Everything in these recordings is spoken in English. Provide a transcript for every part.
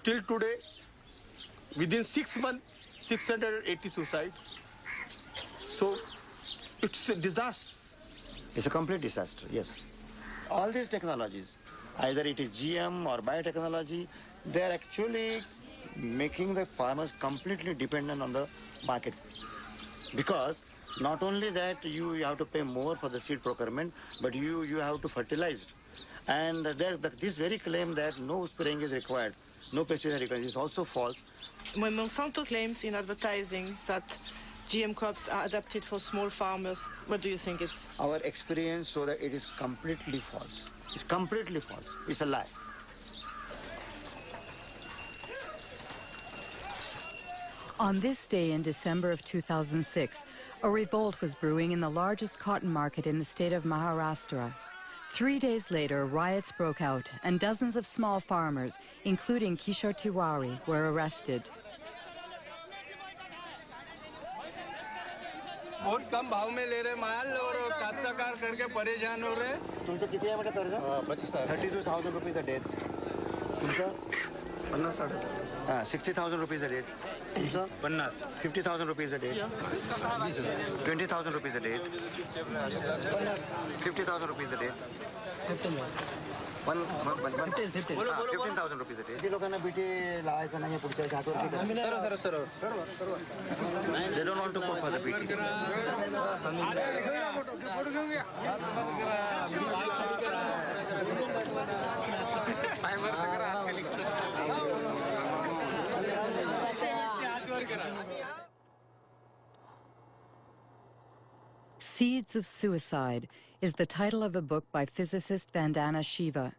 Still today, within 6 months, 680 suicides. So it's a disaster. It's a complete disaster, yes. All these technologies, either it is GM or biotechnology, they are actually making the farmers completely dependent on the market. Because not only that you have to pay more for the seed procurement, but you have to fertilize. And this very claim that no spraying is required, no pesticide required, is also false. When Monsanto claims in advertising that GM crops are adapted for small farmers, what do you think it's? Our experience shows that it is completely false. It's completely false. It's a lie. On this day in December of 2006, a revolt was brewing in the largest cotton market in the state of Maharashtra. 3 days later, riots broke out and dozens of small farmers, including Kishore Tiwari, were arrested. बहुत कम भाव में ले रहे माल और काश्तकार करके परेशान हो रहे. तुमचं किती आहे बेटा कर्ज? 32,000 rupees a day. तुमचं 60,000 rupees a day. तुमचं 50,000 rupees a day. 20,000 rupees a day. 50,000 rupees a day. 15,000 rupees a day. किती लोकांना बीटी लावायचं नाही पुढच्या हातवर? सर्व. They don't want to go for the BT. Seeds of Suicide is the title of a book by physicist Vandana Shiva.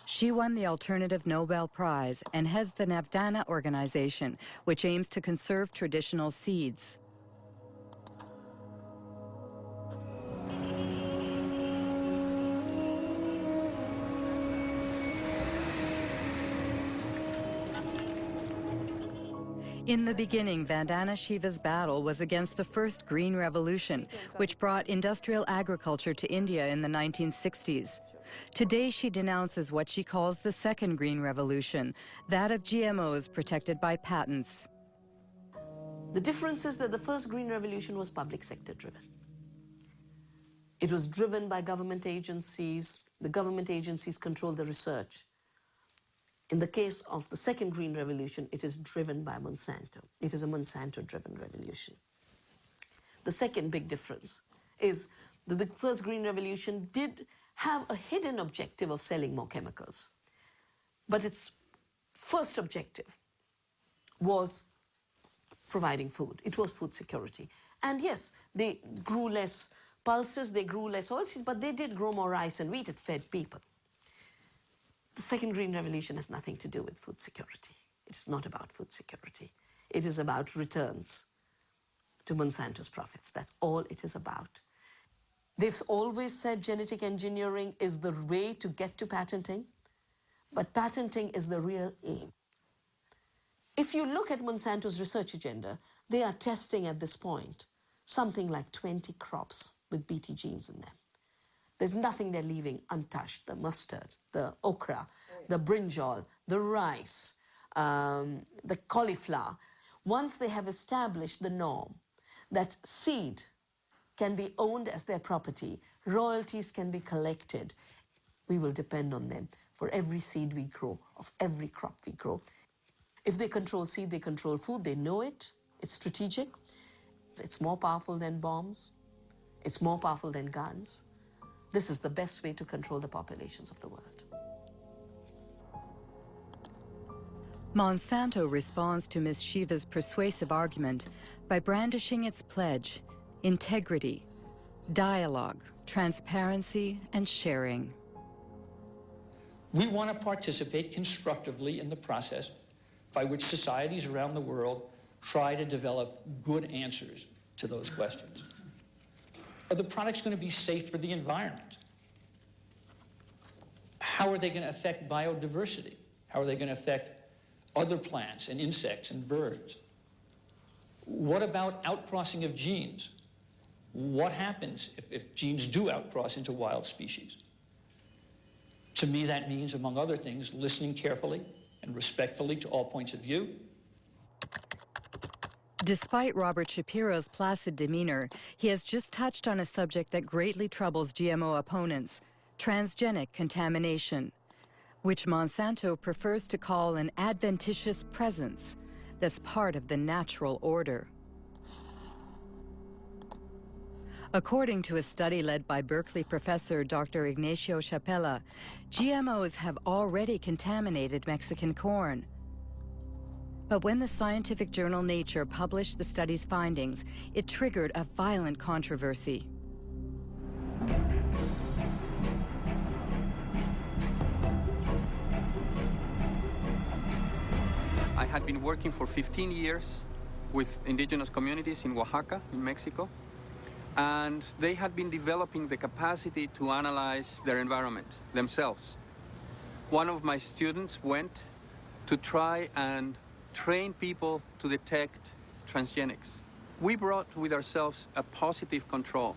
She won the Alternative Nobel Prize and heads the Navdana organization, which aims to conserve traditional seeds. In the beginning, Vandana Shiva's battle was against the first Green Revolution, which brought industrial agriculture to India in the 1960s. Today, she denounces what she calls the second Green Revolution, that of GMOs protected by patents. The difference is that the first Green Revolution was public sector driven. It was driven by government agencies. The government agencies controlled the research. In the case of the second Green Revolution, it is driven by Monsanto. It is a Monsanto-driven revolution. The second big difference is that the first Green Revolution did have a hidden objective of selling more chemicals. But its first objective was providing food. It was food security. And yes, they grew less pulses, they grew less oilseeds, but they did grow more rice and wheat. It fed people. The second Green Revolution has nothing to do with food security. It's not about food security. It is about returns to Monsanto's profits. That's all it is about. They've always said genetic engineering is the way to get to patenting, but patenting is the real aim. If you look at Monsanto's research agenda, they are testing at this point something like 20 crops with BT genes in them. There's nothing they're leaving untouched. The mustard, the okra, the brinjal, the rice, the cauliflower. Once they have established the norm that seed can be owned as their property, royalties can be collected, we will depend on them for every seed we grow, of every crop we grow. If they control seed, they control food, they know it, it's strategic, it's more powerful than bombs, it's more powerful than guns. This is the best way to control the populations of the world. Monsanto responds to Ms. Shiva's persuasive argument by brandishing its pledge: integrity, dialogue, transparency, and sharing. We want to participate constructively in the process by which societies around the world try to develop good answers to those questions. Are the products going to be safe for the environment? How are they going to affect biodiversity? How are they going to affect other plants and insects and birds? What about outcrossing of genes? What happens if genes do outcross into wild species? To me, that means, among other things, listening carefully, and respectfully to all points of view. Despite Robert Shapiro's placid demeanor, he has just touched on a subject that greatly troubles GMO opponents: transgenic contamination, which Monsanto prefers to call an adventitious presence that's part of the natural order. According to a study led by Berkeley professor Dr. Ignacio Chapela, GMOs have already contaminated Mexican corn. But when the scientific journal Nature published the study's findings, it triggered a violent controversy. I had been working for 15 years with indigenous communities in Oaxaca, in Mexico, and they had been developing the capacity to analyze their environment themselves. One of my students went to try and train people to detect transgenics. We brought with ourselves a positive control.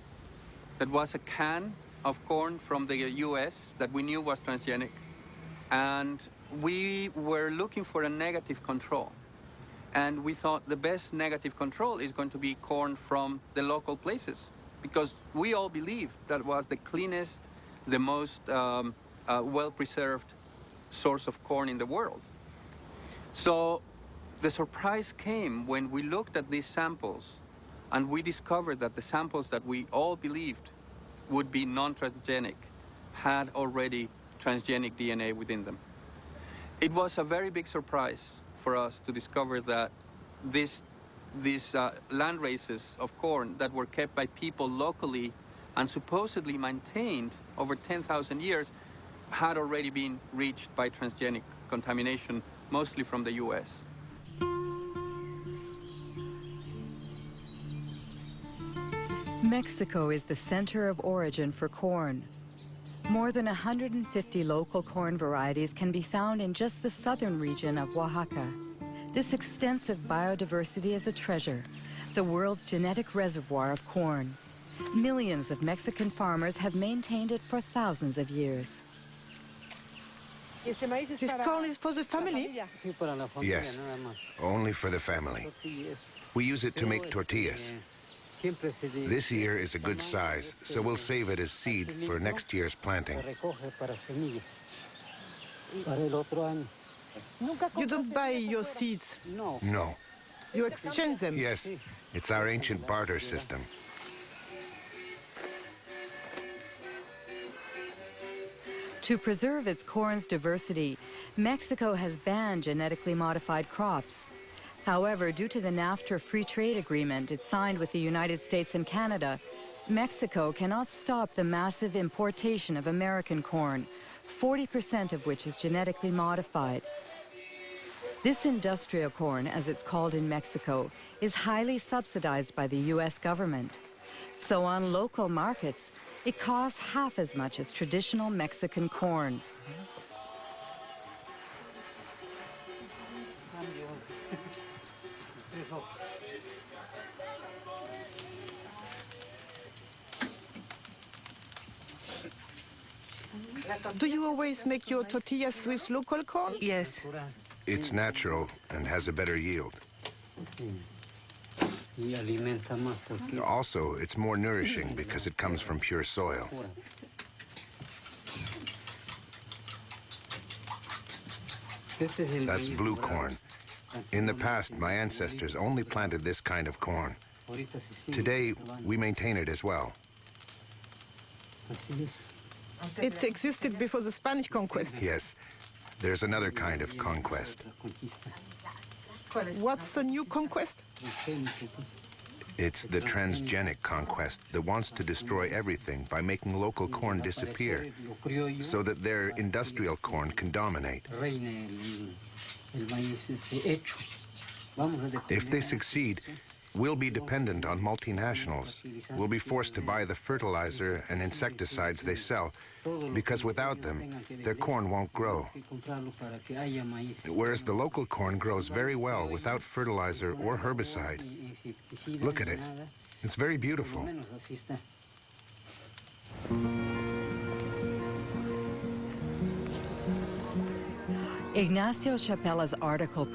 That was a can of corn from the US that we knew was transgenic, and we were looking for a negative control. And we thought the best negative control is going to be corn from the local places, because we all believed that was the cleanest, the most well-preserved source of corn in the world. So the surprise came when we looked at these samples and we discovered that the samples that we all believed would be non-transgenic had already transgenic DNA within them. It was a very big surprise for us to discover that these land races of corn that were kept by people locally and supposedly maintained over 10,000 years had already been reached by transgenic contamination, mostly from the US. Mexico is the center of origin for corn. More than 150 local corn varieties can be found in just the southern region of Oaxaca. This extensive biodiversity is a treasure, the world's genetic reservoir of corn. Millions of Mexican farmers have maintained it for thousands of years. This corn is for the family? Yes, only for the family. We use it to make tortillas. This year is a good size, so we'll save it as seed for next year's planting. You don't buy your seeds. No. You exchange them. Yes, it's our ancient barter system. To preserve its corn's diversity, Mexico has banned genetically modified crops. However, due to the NAFTA free trade agreement it signed with the United States and Canada, Mexico cannot stop the massive importation of American corn, 40% of which is genetically modified. This industrial corn, as it's called in Mexico, is highly subsidized by the U.S. government. So on local markets, it costs half as much as traditional Mexican corn. Do you always make your tortillas with local corn? Yes. It's natural and has a better yield. Also, it's more nourishing because it comes from pure soil. That's blue corn. In the past, my ancestors only planted this kind of corn. Today, we maintain it as well. It existed before the Spanish conquest. Yes, there's another kind of conquest. What's the new conquest? It's the transgenic conquest that wants to destroy everything by making local corn disappear so that their industrial corn can dominate. If they succeed, we'll be dependent on multinationals. We'll be forced to buy the fertilizer and insecticides they sell, because without them, their corn won't grow. Whereas the local corn grows very well without fertilizer or herbicide. Look at it. It's very beautiful. Ignacio Chapella's article